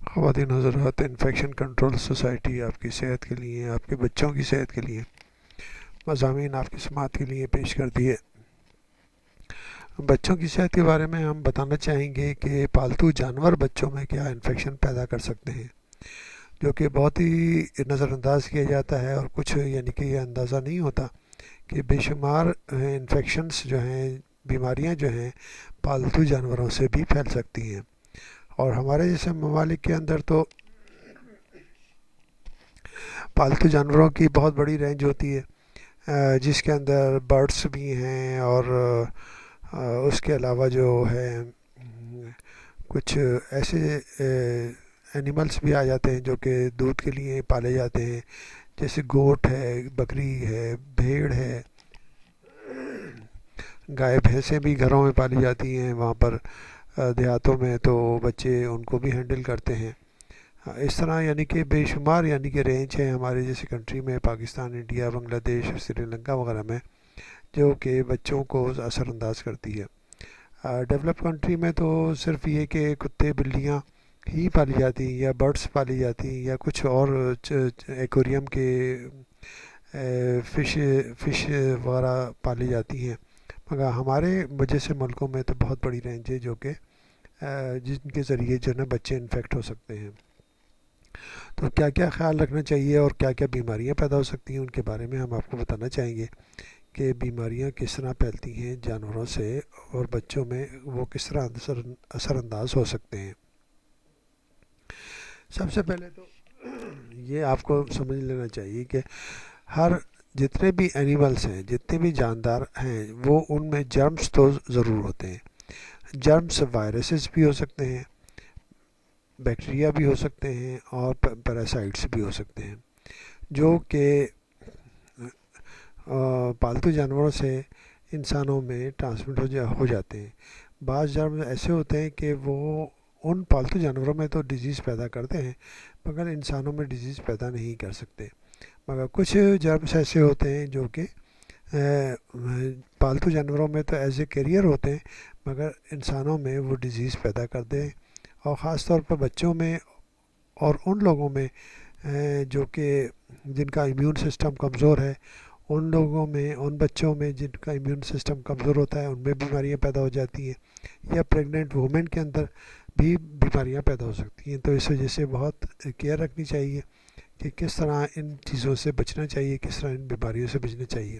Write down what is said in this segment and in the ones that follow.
خواتین حضرات، infection control society آپ کی صحت کے لیے، آپ کے بچوں کی صحت کے لیے مضامین آپ کی سماعت کے لیے پیش کرتی ہے۔ بچوں کی صحت کے بارے میں ہم بتانا چاہیں گے کہ پالتو جانور بچوں میں کیا انفیکشن پیدا کر سکتے ہیں، جو کہ بہت ہی نظر انداز کیا جاتا ہے، اور کچھ یعنی کہ یہ اندازہ نہیں ہوتا کہ بے شمار انفیکشنز جو ہیں، بیماریاں جو ہیں، پالتو جانوروں سے بھی پھیل سکتی ہیں۔ اور ہمارے جیسے ممالک کے اندر تو پالتو جانوروں کی بہت بڑی رینج ہوتی ہے، جس کے اندر برڈس بھی ہیں، اور اس کے علاوہ جو ہے کچھ ایسے اینیملس بھی آ جاتے ہیں جو کہ دودھ کے لیے پالے جاتے ہیں، جیسے گوٹ ہے، بکری ہے، بھیڑ ہے، گائے بھینسیں بھی گھروں میں پالی جاتی ہیں وہاں پر دیہاتوں میں، تو بچے ان کو بھی ہینڈل کرتے ہیں۔ اس طرح یعنی کہ بے شمار یعنی کہ رینج ہے ہمارے جیسے کنٹری میں، پاکستان، انڈیا، بنگلہ دیش، سری لنکا وغیرہ میں، جو کہ بچوں کو اثر انداز کرتی ہے۔ ڈیولپ کنٹری میں تو صرف یہ کہ کتے بلیاں ہی پالی جاتی ہیں، یا برڈس پالی جاتی ہیں، یا کچھ اور ایکوریم کے فش فش وغیرہ پالی جاتی ہیں، مگر ہمارے جیسے ملکوں میں تو بہت بڑی رینج ہے جو کہ جن کے ذریعے جو ہے نا بچے انفیکٹ ہو سکتے ہیں۔ تو کیا کیا خیال رکھنا چاہیے اور کیا کیا بیماریاں پیدا ہو سکتی ہیں، ان کے بارے میں ہم آپ کو بتانا چاہیں گے کہ بیماریاں کس طرح پھیلتی ہیں جانوروں سے، اور بچوں میں وہ کس طرح اثر انداز ہو سکتے ہیں۔ سب سے پہلے تو یہ آپ کو سمجھ لینا چاہیے کہ ہر جتنے بھی اینیملس ہیں، جتنے بھی جاندار ہیں، وہ ان میں جرمز تو ضرور ہوتے ہیں۔ جرمز وائرسز بھی ہو سکتے ہیں، بیکٹیریا بھی ہو سکتے ہیں، اور پیراسائٹس بھی ہو سکتے ہیں، جو کہ پالتو جانوروں سے انسانوں میں ٹرانسمٹ ہو جاتے ہیں۔ بعض جرم ایسے ہوتے ہیں کہ وہ ان پالتو جانوروں میں تو ڈیزیز پیدا کرتے ہیں، مگر انسانوں میں ڈیزیز پیدا نہیں کر سکتے۔ مگر کچھ جرمس ایسے ہوتے ہیں جو کہ پالتو جانوروں میں تو ایز اے کیریئر ہوتے ہیں، مگر انسانوں میں وہ ڈیزیز پیدا کرتے ہیں، اور خاص طور پر بچوں میں، اور ان لوگوں میں جو کہ جن کا امیون سسٹم کمزور ہے، ان لوگوں میں، ان بچوں میں جن کا امیون سسٹم کمزور ہوتا ہے، ان میں بیماریاں پیدا ہو جاتی ہیں، یا پریگننٹ وومن کے اندر بھی بیماریاں پیدا ہو سکتی ہیں۔ تو اس وجہ سے بہت کیئر رکھنی چاہیے کہ کس طرح ان چیزوں سے بچنا چاہیے، کس طرح ان بیماریوں سے بچنا چاہیے۔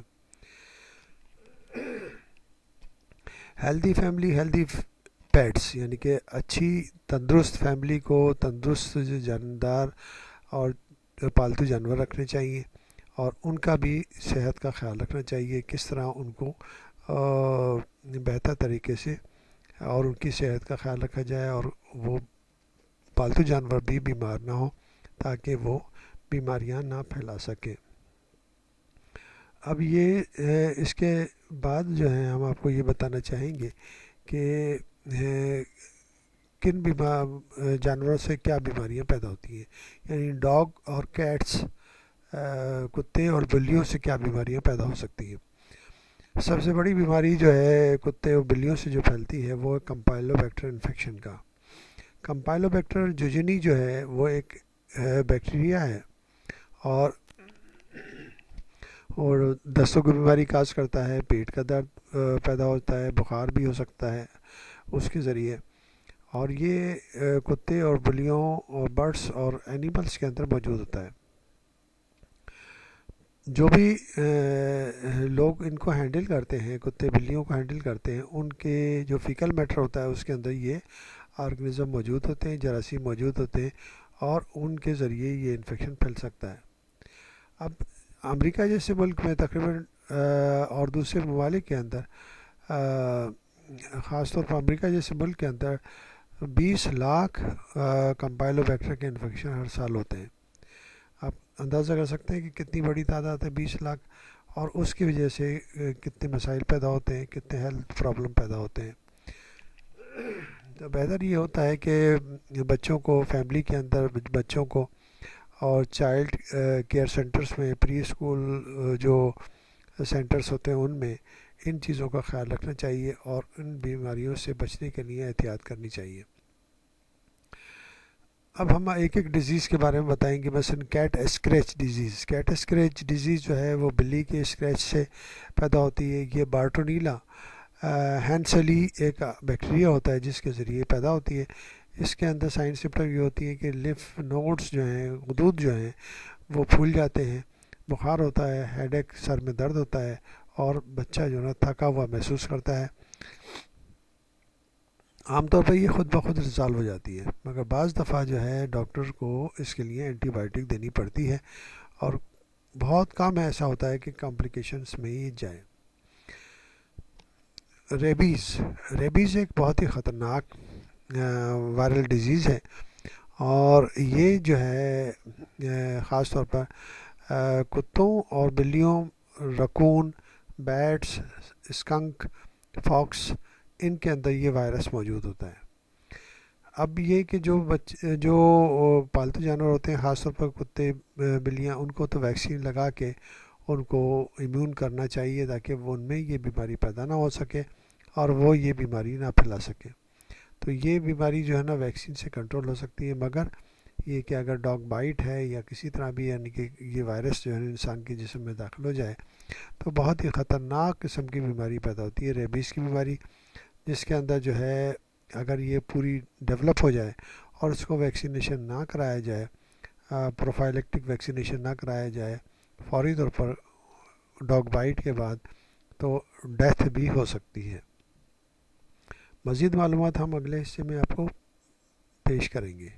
ہیلدی فیملی، ہیلدی پیٹس، یعنی کہ اچھی تندرست فیملی کو تندرست جاندار اور پالتو جانور رکھنے چاہیے، اور ان کا بھی صحت کا خیال رکھنا چاہیے، کس طرح ان کو بہتر طریقے سے اور ان کی صحت کا خیال رکھا جائے، اور وہ پالتو جانور بھی بیمار نہ ہوں، تاکہ وہ بیماریاں نہ پھیلا سکیں۔ اب یہ اس کے بعد جو ہے ہم آپ کو یہ بتانا چاہیں گے کہ کن جانوروں سے کیا بیماریاں پیدا ہوتی ہیں، یعنی ڈاگ اور کیٹس، کتے اور بلیوں سے کیا بیماریاں پیدا ہو سکتی ہیں۔ سب سے بڑی بیماری جو ہے کتے اور بلیوں سے جو پھیلتی ہے، وہ کمپائلو بیکٹر انفیکشن کا۔ کمپائلو بیکٹر جوجینی جو ہے وہ ایک بیکٹیریا ہے، اور دستوں کی بیماری کاز کرتا ہے، پیٹ کا درد پیدا ہوتا ہے، بخار بھی ہو سکتا ہے اس کے ذریعے، اور یہ کتے اور بلیوں اور برڈس اور اینیملس کے اندر موجود ہوتا ہے۔ جو بھی لوگ ان کو ہینڈل کرتے ہیں، کتے بلیوں کو ہینڈل کرتے ہیں، ان کے جو فیکل میٹر ہوتا ہے اس کے اندر یہ آرگنزم موجود ہوتے ہیں، جراثیم موجود ہوتے ہیں، اور ان کے ذریعے یہ انفیکشن پھیل سکتا ہے۔ اب امریکہ جیسے ملک میں تقریباً اور دوسرے ممالک کے اندر، خاص طور پر امریکہ جیسے ملک کے اندر 20 لاکھ کمپائلو بیکٹر کے انفیکشن ہر سال ہوتے ہیں۔ آپ اندازہ کر سکتے ہیں کہ کتنی بڑی تعداد ہے، 20 لاکھ، اور اس کی وجہ سے کتنے مسائل پیدا ہوتے ہیں، کتنے ہیلتھ پرابلم پیدا ہوتے ہیں۔ تو بہتر یہ ہوتا ہے کہ بچوں کو فیملی کے اندر، بچوں کو اور چائلڈ کیئر سینٹرز میں، پری اسکول جو سینٹرز ہوتے ہیں، ان میں ان چیزوں کا خیال رکھنا چاہیے، اور ان بیماریوں سے بچنے کے لیے احتیاط کرنی چاہیے۔ اب ہم ایک ایک ڈیزیز کے بارے میں بتائیں گے. مثلا cat scratch disease. Cat scratch disease جو ہے وہ بلی کے اسکریچ سے پیدا ہوتی ہے. یہ بارٹونیلا ہینسلی ایک بیکٹیریا ہوتا ہے جس کے ذریعے پیدا ہوتی ہے. اس کے اندر سائن سمپٹم یہ ہوتی ہے کہ لمف نوڈس جو ہیں، غدود جو ہیں، وہ پھول جاتے ہیں، بخار ہوتا ہے، ہیڈ ایک، سر میں درد ہوتا ہے، اور بچہ جو ہے نا تھکا ہوا محسوس کرتا ہے. عام طور پر یہ خود بخود ریزالو ہو جاتی ہے، مگر بعض دفعہ جو ہے ڈاکٹر کو اس کے لیے اینٹی بائیوٹک دینی پڑتی ہے، اور بہت کم ایسا ہوتا ہے کہ کمپلیکیشنس میں ہی جائے. ریبیز. ریبیز ایک بہت ہی خطرناک وائرل ڈیزیز ہے، اور یہ جو ہے خاص طور پر کتوں اور بلیوں، رکون، بیٹس، اسکنک، فاکس، ان کے اندر یہ وائرس موجود ہوتا ہے. اب یہ کہ جو پالتو جانور ہوتے ہیں، خاص طور پر کتے، بلیاں، ان کو تو ویکسین لگا کے ان کو امیون کرنا چاہیے تاکہ وہ ان میں یہ بیماری پیدا نہ ہو سکے اور وہ یہ بیماری نہ پھیلا سکے. تو یہ بیماری جو ہے نا ویکسین سے کنٹرول ہو سکتی ہے، مگر یہ کہ اگر ڈاگ بائٹ ہے یا کسی طرح بھی، یعنی کہ یہ وائرس جو ہے انسان کے جسم میں داخل ہو جائے، تو بہت ہی خطرناک قسم کی بیماری پیدا ہوتی ہے، ریبیز کی بیماری، جس کے اندر جو ہے اگر یہ پوری ڈیولپ ہو جائے اور اس کو ویکسینیشن نہ کرایا جائے، پروفائلیکٹک ویکسینیشن نہ کرایا جائے فوری طور پر ڈاگ بائٹ کے بعد، تو ڈیتھ بھی ہو سکتی ہے. مزید معلومات ہم اگلے حصے میں آپ کو پیش کریں گے.